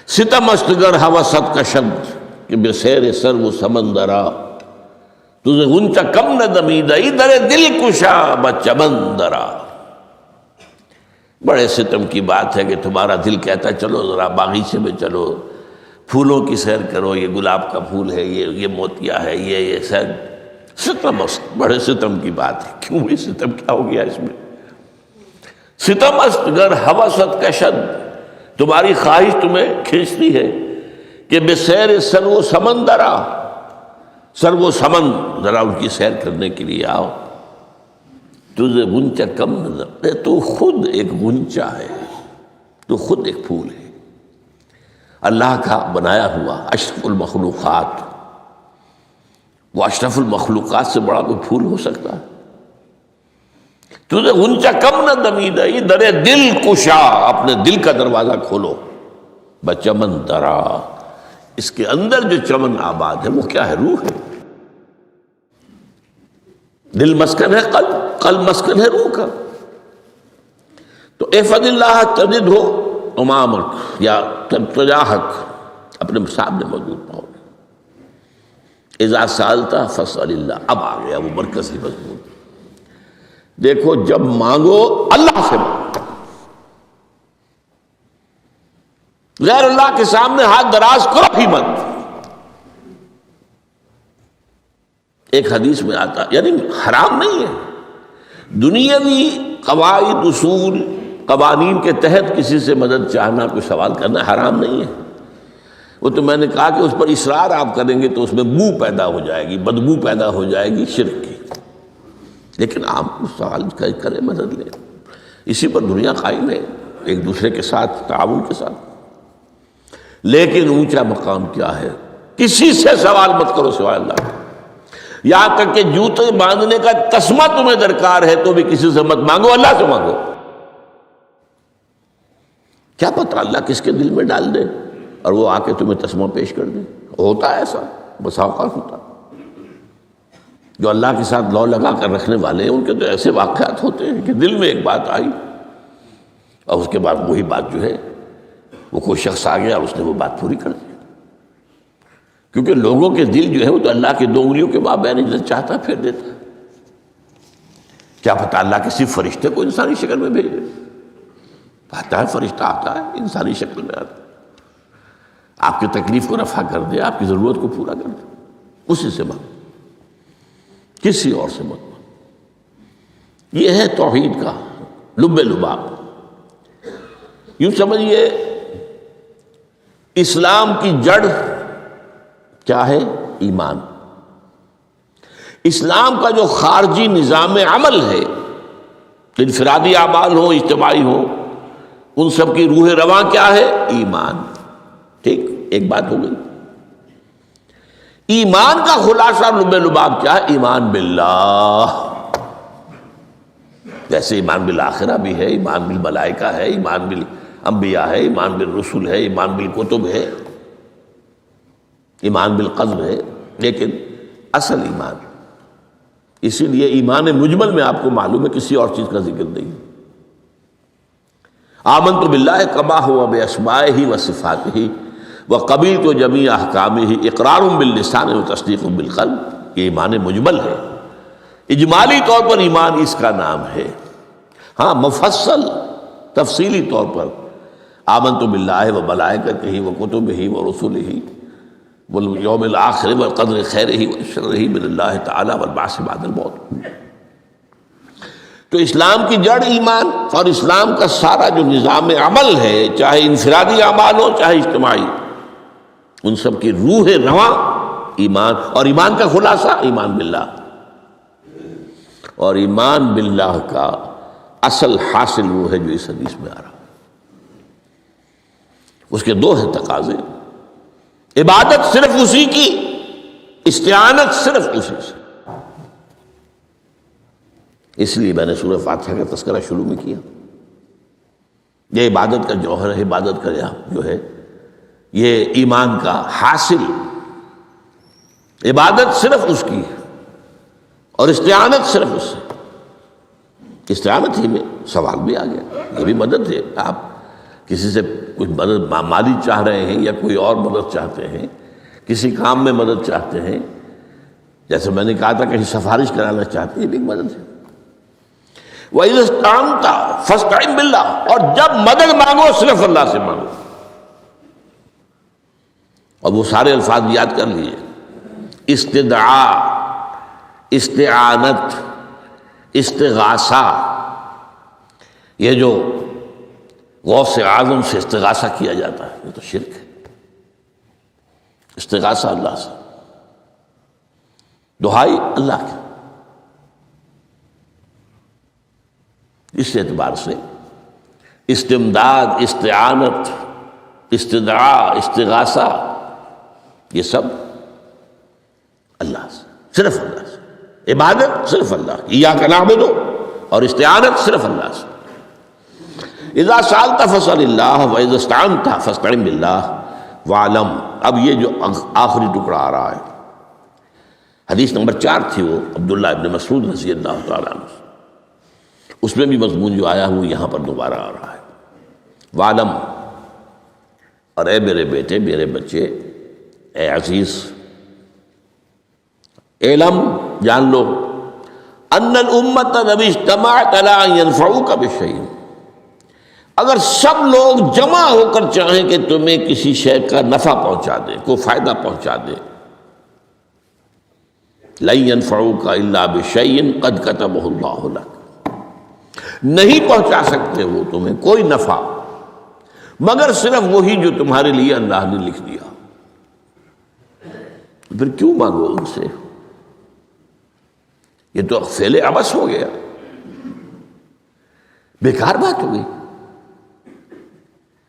ستم استگر ہوست کا شبد کہ بے سیر سر و سمندرا، تجھے غنچہ کم نہ دمیدہ در دل کشا بچمندرا۔ بڑے ستم کی بات ہے کہ تمہارا دل کہتا چلو ذرا باغیچے میں چلو، پھولوں کی سیر کرو، یہ گلاب کا پھول ہے، یہ موتیا ہے، یہ سیر۔ ستم است، بڑے ستم کی بات ہے۔ کیوں یہ ستم، کیا ہو گیا اس میں؟ ستم است گر ہوست کا شد، تمہاری خواہش تمہیں کھینچتی ہے کہ بے سیر سر و سمندرا، سر و سمن ذرا ان کی سیر کرنے کے لیے آؤ۔ تجھے غنچہ کم نظر، تو خود ایک غنچہ ہے، تو خود ایک پھول ہے، اللہ کا بنایا ہوا اشرف المخلوقات۔ وہ اشرف المخلوقات سے بڑا کوئی پھول ہو سکتا ہے؟ تجھے غنچہ کم نہ دمیدہ در دل کشا، اپنے دل کا دروازہ کھولو، بچمن درا، اس کے اندر جو چمن آباد ہے وہ کیا ہے؟ روح ہے۔ دل مسکن ہے قلب، قلب مسکن ہے روح کا۔ تو احفظ اللہ تجدہ امامک یا تجاہک، اپنے سامنے موجود پاؤ گے۔ اذا سالتا فاسأل اللہ، اب آ گیا وہ مرکزی مضمون۔ دیکھو جب مانگو اللہ سے مانگو، غیر اللہ کے سامنے ہاتھ دراز کرو ہی مت۔ ایک حدیث میں آتا، یعنی حرام نہیں ہے، دنیاوی قواعد اصول قوانین کے تحت کسی سے مدد چاہنا، کوئی سوال کرنا حرام نہیں ہے۔ وہ تو میں نے کہا کہ اس پر اصرار آپ کریں گے تو اس میں بو پیدا ہو جائے گی، بدبو پیدا ہو جائے گی شرک کی، لیکن آپ سوال کریں، مدد لیں، اسی پر دنیا قائم ہے، ایک دوسرے کے ساتھ تعاون کے ساتھ۔ لیکن اونچا مقام کیا ہے؟ کسی سے سوال مت کرو سوائے اللہ کے، یہاں تک کہ جوتے باندھنے کا تسمہ تمہیں درکار ہے تو بھی کسی سے مت مانگو، اللہ سے مانگو۔ کیا پتہ اللہ کس کے دل میں ڈال دے اور وہ آ کے تمہیں تسمہ پیش کر دے۔ ہوتا ہے ایسا، بس اوقات ہوتا ہے۔ جو اللہ کے ساتھ لو لگا کر رکھنے والے ہیں ان کے تو ایسے واقعات ہوتے ہیں کہ دل میں ایک بات آئی اور اس کے بعد وہی بات جو ہے وہ کوئی شخص آ گیا اور اس نے وہ بات پوری کر دی۔ کیونکہ لوگوں کے دل جو ہے وہ تو اللہ کی دو انگلیوں کے مابین جب چاہتا پھیر دیتا ہے۔ کیا پتہ اللہ کسی فرشتے کو انسانی شکل میں بھیجے؟ آتا ہے فرشتہ، آتا ہے انسانی شکل میں آتا ہے، آپ کی تکلیف کو رفع کر دے، آپ کی ضرورت کو پورا کر دے، اسی سے مانگو، کسی اور سے مت مانگو۔ یہ ہے توحید کا لب لباب۔ یوں سمجھیے اسلام کی جڑ کیا ہے؟ ایمان۔ اسلام کا جو خارجی نظام عمل ہے، انفرادی اعمال ہو، اجتماعی ہو، ان سب کی روح رواں کیا ہے؟ ایمان۔ ٹھیک، ایک بات ہو گئی۔ ایمان کا خلاصہ لب لباب کیا ہے؟ ایمان باللہ۔ جیسے ایمان بالآخرہ بھی ہے، ایمان بالملائکہ ہے، ایمان بالانبیاء ہے، ایمان بالرسل ہے، ایمان بالکتب ہے، ایمان بالقلب ہے، لیکن اصل ایمان، اسی لیے ایمان مجمل میں آپ کو معلوم ہے کسی اور چیز کا ذکر نہیں۔ آمنت باللہ کما ہوا باسمائہ و صفاتہ وقبلت جمیع احکامہ اقرار باللسان و تصدیق بالقلب۔ یہ ایمان مجمل ہے، اجمالی طور پر ایمان اس کا نام ہے۔ ہاں مفصل تفصیلی طور پر آمنت باللہ و ملائکتہ و کتبہ و رسلہ والیوم الآخر والقدر خیرہ و شرہ من اللہ تعالی والبعث بعد الموت۔ تو اسلام کی جڑ ایمان، اور اسلام کا سارا جو نظام عمل ہے، چاہے انفرادی اعمال ہو چاہے اجتماعی، ان سب کی روح رواں ایمان، اور ایمان کا خلاصہ ایمان باللہ۔ اور ایمان باللہ کا اصل حاصل وہ ہے جو اس حدیث میں آ رہا، اس کے دو ہیں تقاضے، عبادت صرف اسی کی، استعانت صرف اسی سے۔ اس لیے میں نے سورہ فاتحہ کا تذکرہ شروع میں کیا۔ یہ عبادت کا جوہر ہے، عبادت کا جو ہے یہ ایمان کا حاصل، عبادت صرف اس کی ہے اور استعانت صرف اس سے۔ استعانت ہی میں سوال بھی آ گیا، یہ بھی مدد ہے۔ آپ کسی سے کچھ مدد مالی چاہ رہے ہیں یا کوئی اور مدد چاہتے ہیں، کسی کام میں مدد چاہتے ہیں، جیسے میں نے کہا تھا کہیں سفارش کرانا چاہتے ہیں، یہ بھی مدد ہے۔ وَإِذَا اسْتَعَنْتَ فَاسْتَعِنْ بِاللَّهِ، اور جب مدد مانگو صرف اللہ سے مانگو۔ اور وہ سارے الفاظ یاد کر لیجیے، استدعاء، استعانت، استغاثہ، یہ جو غوث اعظم سے استغاثہ کیا جاتا ہے یہ تو شرک ہے۔ استغاثہ اللہ سے، دعائی اللہ کی۔ اس اعتبار سے استمداد، استعانت، استدعاء، استغاثہ، یہ سب اللہ سے، صرف اللہ سے۔ عبادت صرف اللہ کی، ایاک نعبد، اور استعانت صرف اللہ سے۔ اذا سألت فاسأل اللہ واذا استعنت فاستعن باللہ واعلم۔ اب یہ جو آخری ٹکڑا آ رہا ہے، حدیث نمبر 4 تھی وہ عبداللہ ابن مسعود رضی اللہ تعالیٰ عنہ، اس میں بھی مضمون جو آیا وہ یہاں پر دوبارہ آ رہا ہے۔ وعلم، اور اے میرے بیٹے، میرے بچے، اے عزیز، علم، جان لو، ان الامت لو اجتمعت علی ان ينفعوک بشیء، اگر سب لوگ جمع ہو کر چاہیں کہ تمہیں کسی شے کا نفع پہنچا دیں، کوئی فائدہ پہنچا دیں، لن ينفعوک الا بشیء قد کتبہ اللہ لک، نہیں پہنچا سکتے وہ تمہیں کوئی نفع مگر صرف وہی جو تمہارے لیے اللہ نے لکھ دیا۔ پھر کیوں مانگو ان سے؟ یہ تو فعل عبث ہو گیا، بیکار بات ہو گئی،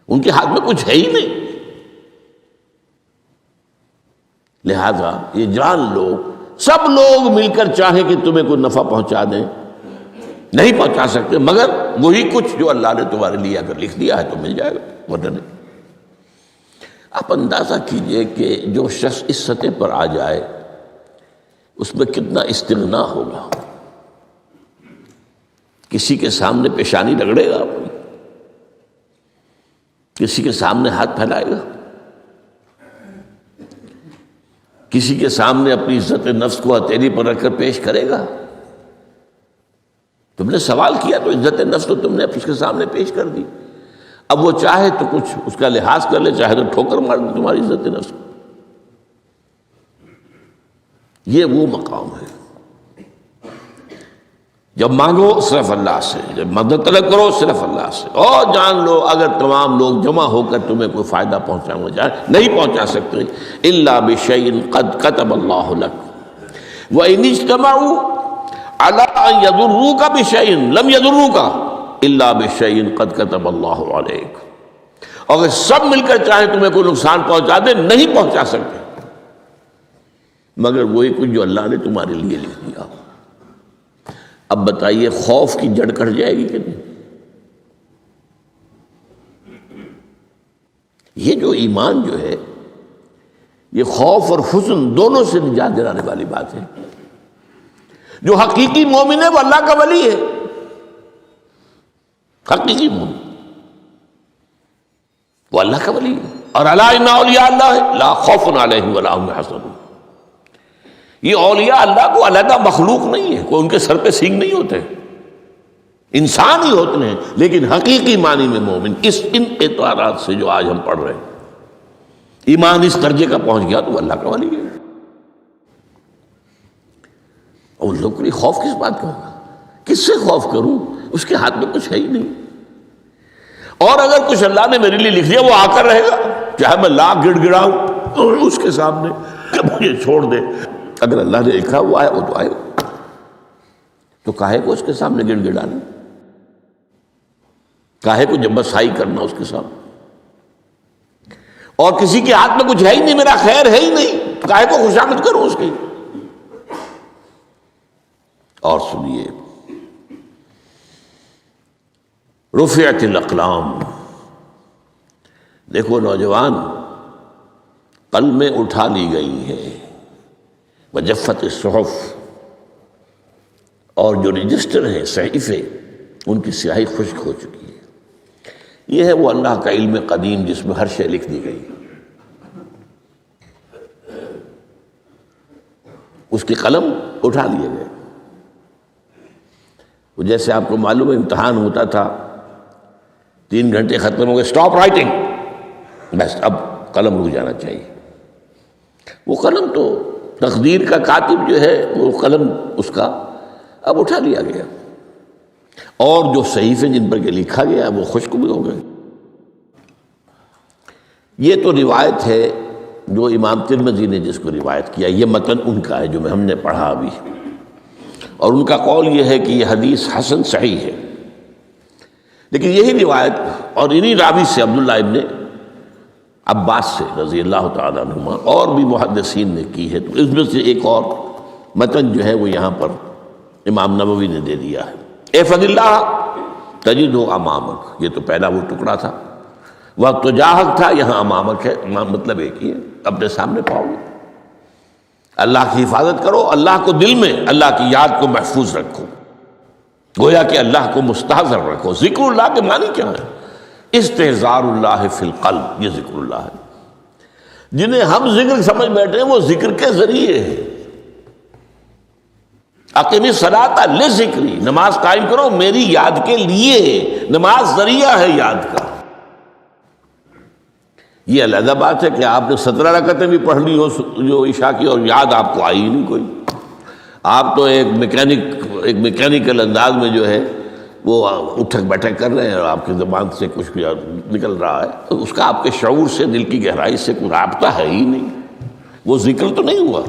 ان کے ہاتھ میں کچھ ہے ہی نہیں۔ لہذا یہ جان لو، سب لوگ مل کر چاہیں کہ تمہیں کوئی نفع پہنچا دیں، نہیں پہنچا سکتے مگر وہی کچھ جو اللہ نے تمہارے لیے اگر لکھ دیا ہے تو مل جائے گا، ورنہ نہیں۔ آپ اندازہ کیجئے کہ جو شخص اس سطح پر آ جائے اس میں کتنا استغنا ہوگا، کسی کے سامنے پیشانی رگڑے گا اپنی، کسی کے سامنے ہاتھ پھیلائے گا، کسی کے سامنے اپنی عزت نفس کو ہتھیلی پر رکھ کر پیش کرے گا، تم نے سوال کیا تو عزت نفس تو تم نے اس کے سامنے پیش کر دی. اب وہ چاہے تو کچھ اس کا لحاظ کر لے، چاہے تو ٹھوکر مار دے تمہاری عزت نفس کو. یہ وہ مقام ہے جب مانگو صرف اللہ سے، جب مدد طلب کرو صرف اللہ سے. اور جان لو اگر تمام لوگ جمع ہو کر تمہیں کوئی فائدہ پہنچانا جائے نہیں پہنچا سکتے الا بشیء قد کتب اللہ لک وان اجتمعوا علی ان یضروک بشیء لم یضروک الا بشیء قد کتب اللہ علیک. اگر سب مل کر چاہیں تمہیں کوئی نقصان پہنچا دے نہیں پہنچا سکتے مگر وہی کچھ جو اللہ نے تمہارے لیے لکھ دیا. اب بتائیے خوف کی جڑ کٹ جائے گی کہ نہیں؟ یہ جو ایمان جو ہے یہ خوف اور حزن دونوں سے نجات دلانے والی بات ہے. جو حقیقی مومن ہے وہ اللہ کا ولی ہے، حقیقی مومن وہ اللہ کا ولی ہے. اور الا ان اولیاء اللہ لا خوف علیہم ولا هم يحزنون. یہ اولیاء اللہ کو علیحدہ مخلوق نہیں ہے، کوئی ان کے سر پہ سینگ نہیں ہوتے، انسان ہی ہوتے ہیں لیکن حقیقی معنی میں مومن. ان اعتبارات سے جو آج ہم پڑھ رہے ہیں ایمان اس درجے کا پہنچ گیا تو اللہ کا ولی ہے. اور لوگ کے لیے خوف کس بات کا ہوگا؟ کس سے خوف کروں؟ اس کے ہاتھ میں کچھ ہے ہی نہیں. اور اگر کچھ اللہ نے میرے لیے لکھ دیا وہ آ کر رہے گا، چاہے میں لاکھ گڑ گڑاؤں اس کے سامنے کہ مجھے چھوڑ دے. اگر اللہ نے لکھا وہ آیا وہ تو آئے گا، تو کاہے کو اس کے سامنے گڑ گڑانا، کاہے کو جبسائی کرنا اس کے سامنے. اور کسی کے ہاتھ میں کچھ ہے ہی نہیں، میرا خیر ہے ہی نہیں، تو کاہے کو خوشامد کروں اس کی. اور سنیے رفعت الاقلام. دیکھو نوجوان، قلمیں اٹھا لی گئی ہیں، وجفت الصحف، اور جو رجسٹر ہیں صحیفے ان کی سیاہی خشک ہو چکی ہے. یہ ہے وہ اللہ کا علم قدیم جس میں ہر شے لکھ دی گئی. اس کی قلم اٹھا لیے گئے. وہ جیسے آپ کو معلوم ہے امتحان ہوتا تھا، 3 گھنٹے ختم ہو گئے، اسٹاپ رائٹنگ، بس اب قلم رک جانا چاہیے. وہ قلم تو تقدیر کا کاتب جو ہے وہ قلم اس کا اب اٹھا لیا گیا، اور جو صحیفے جن پر کہ لکھا گیا وہ خشک بھی ہو گئے. یہ تو روایت ہے جو امام ترمذی نے جس کو روایت کیا، یہ متن ان کا ہے جو ہم نے پڑھا ابھی، اور ان کا قول یہ ہے کہ یہ حدیث حسن صحیح ہے. لیکن یہی روایت اور انہی راوی سے عبداللہ ابن عباس سے رضی اللہ تعالیٰ عنہما اور بھی محدثین نے کی ہے. تو اس میں سے ایک اور متن جو ہے وہ یہاں پر امام نووی نے دے دیا ہے. احفظ اللہ تجدہ امامک، یہ تو پہلا وہ ٹکڑا تھا. وقت تجاہک تھا، یہاں امامک ہے، مطلب ایک ہی ہے، اپنے سامنے پاؤ گے. اللہ کی حفاظت کرو، اللہ کو دل میں، اللہ کی یاد کو محفوظ رکھو، گویا کہ اللہ کو مستحضر رکھو. ذکر اللہ کے معنی کیا ہے؟ استحضار اللہ فی القلب، یہ ذکر اللہ ہے. جنہیں ہم ذکر سمجھ بیٹھے ہیں وہ ذکر کے ذریعے ہے. اقیم الصلاۃ لذکری، نماز قائم کرو میری یاد کے لیے. نماز ذریعہ ہے یاد کا. یہ علیحدہ بات ہے کہ آپ نے 17 رکعتیں بھی پڑھ لی ہو جو عشاء کی اور یاد آپ کو آئی ہی نہیں کوئی. آپ تو ایک میکینیکل انداز میں جو ہے وہ اٹھک بیٹھک کر رہے ہیں اور آپ کی زبان سے کچھ بھی نکل رہا ہے، تو اس کا آپ کے شعور سے، دل کی گہرائی سے کوئی رابطہ ہے ہی نہیں. وہ ذکر تو نہیں ہوا.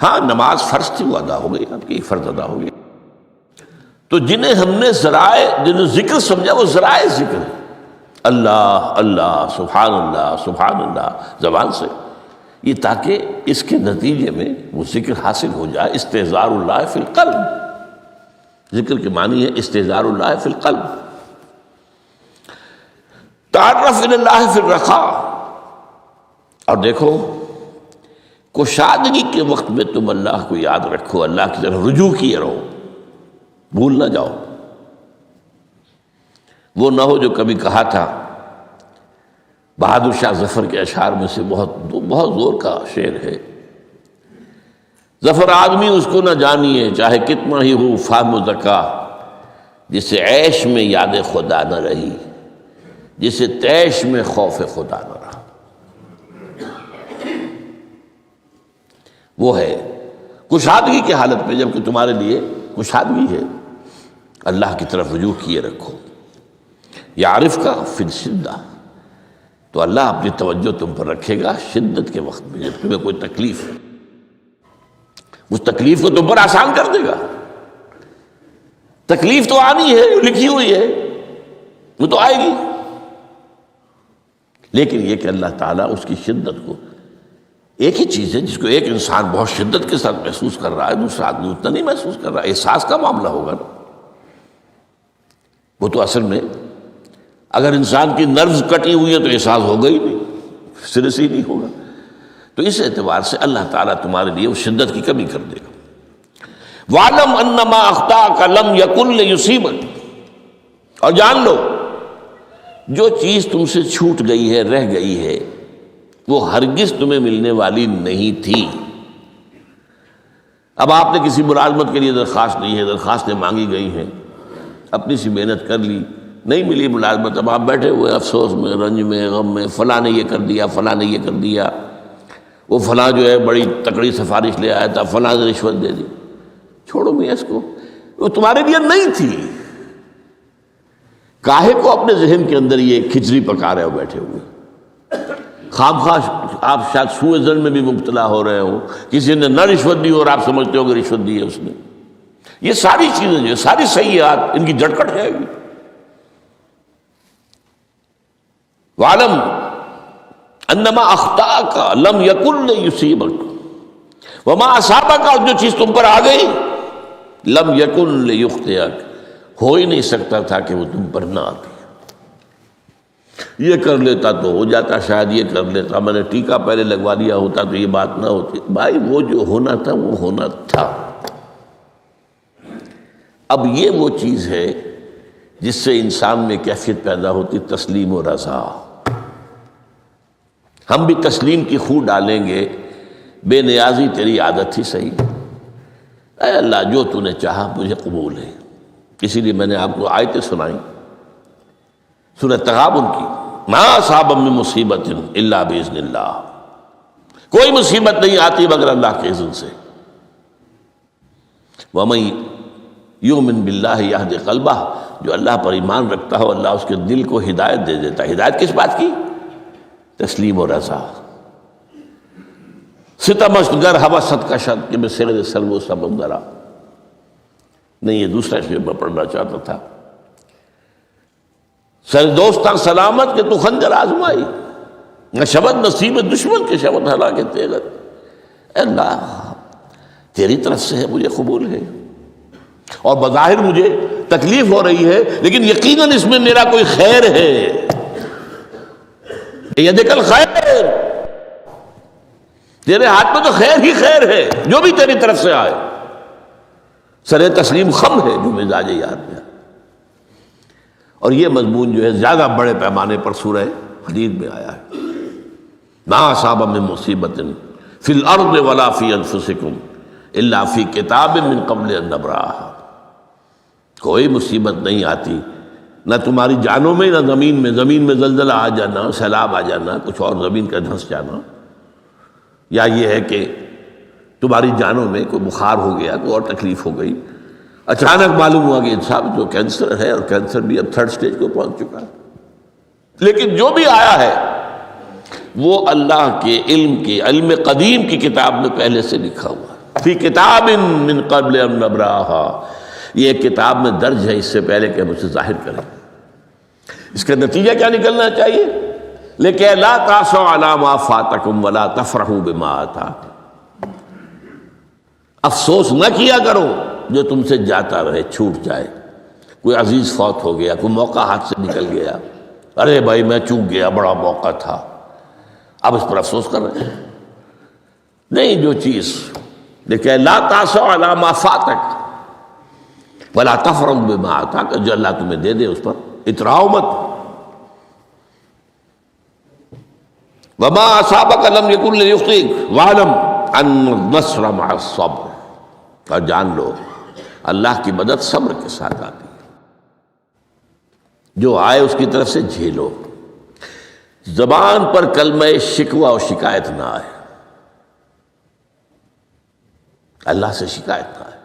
ہاں نماز فرض تھی وہ ادا ہو گئی، آپ کی فرض ادا ہو گئی. تو جنہیں ہم نے ذرائع، جنہیں ذکر سمجھا وہ ذرائع ذکر ہے. اللہ اللہ سبحان اللہ سبحان اللہ زبان سے، یہ تاکہ اس کے نتیجے میں وہ ذکر حاصل ہو جائے. استحضار اللہ فی القلب، ذکر کے معنی ہے استحضار اللہ فی القلب. تعرف الی اللہ فی الرخاء، اور دیکھو کشادگی کے وقت میں تم اللہ کو یاد رکھو، اللہ کی طرف رجوع کیے رہو، بھول نہ جاؤ. وہ نہ ہو جو کبھی کہا تھا، بہادر شاہ ظفر کے اشعار میں سے بہت زور کا شعر ہے. ظفر آدمی اس کو نہ جانیے، چاہے کتنا ہی ہو فہم و ذکا، جسے عیش میں یاد خدا نہ رہی، جسے تیش میں خوف خدا نہ رہا، وہ ہے کشادگی کی حالت میں، جبکہ تمہارے لیے کشادگی ہے، اللہ کی طرف رجوع کیے رکھو۔ یعرف کا فی الشدہ، تو اللہ اپنی توجہ تم پر رکھے گا شدت کے وقت میں، جب تمہیں کوئی تکلیف ہے، اس تکلیف کو تم پر آسان کر دے گا۔ تکلیف تو آنی ہے، لکھی ہوئی ہے، وہ تو آئے گی، لیکن یہ کہ اللہ تعالیٰ اس کی شدت کو، ایک ہی چیز ہے جس کو ایک انسان بہت شدت کے ساتھ محسوس کر رہا ہے، دوسرا آدمی اتنا نہیں محسوس کر رہا ہے، احساس کا معاملہ ہوگا نا۔ وہ تو اصل میں اگر انسان کی نروز کٹی ہوئی ہے تو احساس ہوگا ہی نہیں، سرے سے ہی نہیں ہوگا۔ تو اس اعتبار سے اللہ تعالیٰ تمہارے لیے اس شدت کی کمی کر دے گا۔ وَعْلَمْ أَنَّمَا أَخْطَأَكَ لَمْ يَكُنْ لِيُصِيبَكَ، اور جان لو جو چیز تم سے چھوٹ گئی ہے، رہ گئی ہے، وہ ہرگز تمہیں ملنے والی نہیں تھی۔ اب آپ نے کسی ملازمت کے لیے درخواست دی ہے، درخواستیں مانگی گئی ہیں، اپنی سی محنت کر لی، نہیں ملی ملازمت، اب آپ بیٹھے ہوئے افسوس میں، رنج میں، غم میں، فلاں نے یہ کر دیا، فلاں نے یہ کر دیا، وہ فلاں جو ہے بڑی تکڑی سفارش لے آیا تھا، فلاں نے رشوت دے دی۔ چھوڑو میاں اس کو، وہ تمہارے لیے نہیں تھی۔ کاہے کو اپنے ذہن کے اندر یہ کھچڑی پکا رہے ہو بیٹھے ہوئے؟ خواہ آپ شاید سوء ظن میں بھی مبتلا ہو رہے ہو، کسی نے نہ رشوت دی اور آپ سمجھتے ہو کہ رشوت دی ہے اس نے۔ یہ ساری چیزیں جو ساری سیئات، ان کی جڑ کٹ ہے گی۔ وَعْلَمْ أَنَّمَا أَخْطَأَكَ لَمْ يَكُنْ لِيُصِيبَكَ وَمَا أَصَابَكَ، اور جو چیز تم پر آ گئی، لَمْ يَكُنْ لِيُخْطِئَكَ، ہو ہی نہیں سکتا تھا کہ وہ تم پر نہ آتی۔ یہ کر لیتا تو ہو جاتا، شاید یہ کر لیتا، میں نے ٹیکا پہلے لگوا دیا ہوتا تو یہ بات نہ ہوتی۔ بھائی وہ جو ہونا تھا وہ ہونا تھا۔ اب یہ وہ چیز ہے جس سے انسان میں کیفیت پیدا ہوتی تسلیم و رضا۔ ہم بھی تسلیم کی خو ڈالیں گے، بے نیازی تیری عادت ہی صحیح، اے اللہ جو تو نے چاہا مجھے قبول ہے۔ اسی لیے میں نے آپ کو آیتیں سنائیں سورہ تغابن کی، ما اصاب من مصیبت الا باذن اللہ، کوئی مصیبت نہیں آتی مگر اللہ کے اذن سے۔ ومن یؤمن باللہ یہد قلبہ، جو اللہ پر ایمان رکھتا ہو اللہ اس کے دل کو ہدایت دے دیتا ہے۔ ہدایت کس بات کی؟ تسلیم و رضا۔ ستمش گر حوست کا شد کہ میں سر سلو سمندرا، نہیں یہ دوسرا اس میں پڑھنا چاہتا تھا۔ سر دوستاں سلامت کہ تو خنجر آزمائی، نہ شبد نصیب دشمن کے شبد ہلاکے تیغت۔ اے اللہ تیری طرف سے ہے، مجھے قبول ہے، اور بظاہر مجھے تکلیف ہو رہی ہے لیکن یقیناً اس میں میرا کوئی خیر ہے۔ یدک الخیر، تیرے ہاتھ میں تو خیر ہی خیر ہے، جو بھی تیری طرف سے آئے۔ سر تسلیم خم ہے جو مزاج یار میں، اور یہ مضمون جو ہے زیادہ بڑے پیمانے پر سورہ حدید میں آیا ہے۔ ما اصاب من مصیبت فی الارض ولا فی انفسکم الا فی کتاب من قبل ان نبرأہا، کوئی مصیبت نہیں آتی نہ تمہاری جانوں میں نہ زمین میں، زمین میں زلزلہ آ جانا، سیلاب آ جانا، کچھ اور زمین کا دھنس جانا، یا یہ ہے کہ تمہاری جانوں میں کوئی بخار ہو گیا، کوئی اور تکلیف ہو گئی، اچانک معلوم ہوا کہ صاحب جو کینسر ہے، اور کینسر بھی اب 3rd سٹیج کو پہنچ چکا ہے، لیکن جو بھی آیا ہے وہ اللہ کے علم قدیم کی کتاب میں پہلے سے لکھا ہوا ہے۔ فی کتاب من قبل ان نبرأہا، یہ ایک کتاب میں درج ہے اس سے پہلے کہ ہم اسے ظاہر کریں۔ اس کا نتیجہ کیا نکلنا چاہیے؟ لیکن لا تاسوا علی ما فاتکم ولا تفرحوا بما آتاکم، افسوس نہ کیا کرو جو تم سے جاتا رہے، چھوٹ جائے۔ کوئی عزیز فوت ہو گیا، کوئی موقع ہاتھ سے نکل گیا، ارے بھائی میں چوک گیا، بڑا موقع تھا، اب اس پر افسوس کر رہے ہیں؟ نہیں، جو چیز لیکن لا تاسوا علی ما فاتک ولا تفرحوا بما آتاک، جو اللہ تمہیں دے دے اس پر اتراؤ مت۔ وما اصابک لم یکن لیخطئک واعلم ان النصر مع الصبر، اور جان لو اللہ کی مدد صبر کے ساتھ آتی ہے۔ جو آئے اس کی طرف سے جھیلو، زبان پر کلمہ شکوہ اور شکایت نہ آئے، اللہ سے شکایت نہ آئے،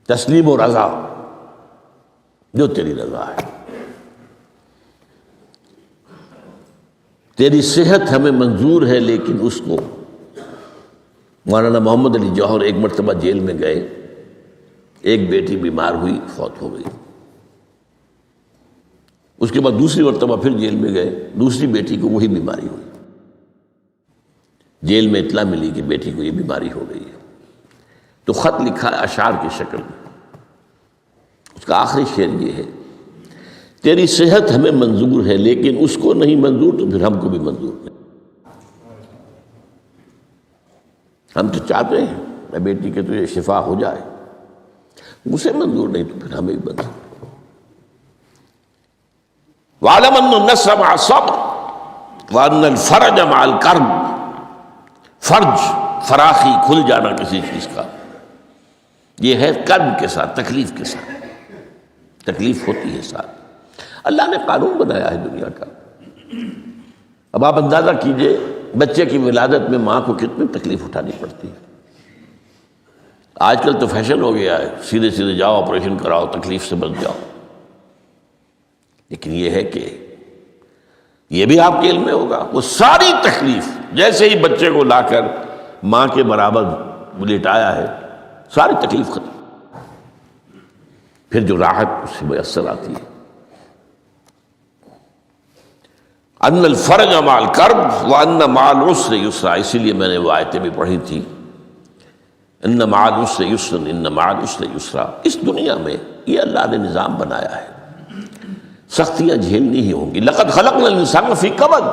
تسلیم و رضا، جو تیری رضا ہے۔ تیری صحت ہمیں منظور ہے، لیکن اس کو مولانا محمد علی جوہر ایک مرتبہ جیل میں گئے، ایک بیٹی بیمار ہوئی، فوت ہو گئی۔ اس کے بعد دوسری مرتبہ پھر جیل میں گئے، دوسری بیٹی کو وہی بیماری ہوئی۔ جیل میں اطلاع ملی کہ بیٹی کو یہ بیماری ہو گئی ہے، تو خط لکھا اشعار کی شکل میں۔ اس کا آخری شعر یہ ہے، تیری صحت ہمیں منظور ہے، لیکن اس کو نہیں منظور تو پھر ہم کو بھی منظور نہیں۔ ہم تو چاہتے ہیں میں بیٹی کے تجھے شفا ہو جائے، اسے منظور نہیں تو پھر ہمیں بھی منظور۔ وَاعْلَمْ أَنَّ النَّصْرَ مَعَ الصَّبْرِ وَأَنَّ الْفَرَجَ مَعَ الْكَرْبِ۔ فرج، فراخی، کھل جانا کسی چیز کا، یہ ہے کرب کے ساتھ، تکلیف کے ساتھ، تکلیف ہوتی ہے ساتھ۔ اللہ نے قانون بنایا ہے دنیا کا۔ اب آپ اندازہ کیجئے بچے کی ولادت میں ماں کو کتنی تکلیف اٹھانی پڑتی ہے۔ آج کل تو فیشن ہو گیا ہے، سیدھے سیدھے جاؤ، آپریشن کراؤ، تکلیف سے بچ جاؤ، لیکن یہ ہے کہ یہ بھی آپ کے علم میں ہوگا، وہ ساری تکلیف جیسے ہی بچے کو لا کر ماں کے برابر لٹایا ہے، ساری تکلیف ختم، پھر جو راحت اس سے میسر آتی ہے۔ ان الفرج مع الکرب وان مع العسر یسرا، اسی لیے میں نے وہ آیتیں بھی پڑھی تھی، ان مع العسر یسرا ان مع العسر یسرا۔ اس دنیا میں یہ اللہ نے نظام بنایا ہے، سختیاں جھیلنی ہی ہوں گی۔ لقد خلقنا الانسان فی کبد،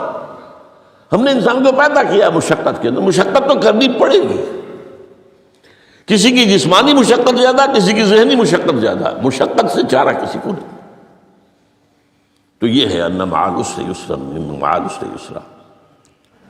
ہم نے انسان کو پیدا کیا مشقت کے اندر، مشقت تو کرنی پڑے گی۔ کسی کی جسمانی مشقت زیادہ، کسی کی ذہنی مشقت زیادہ، مشقت سے چارہ کسی کو نہیں۔ تو یہ ہے ان مع العسر یسرا ان مع العسر یسرا۔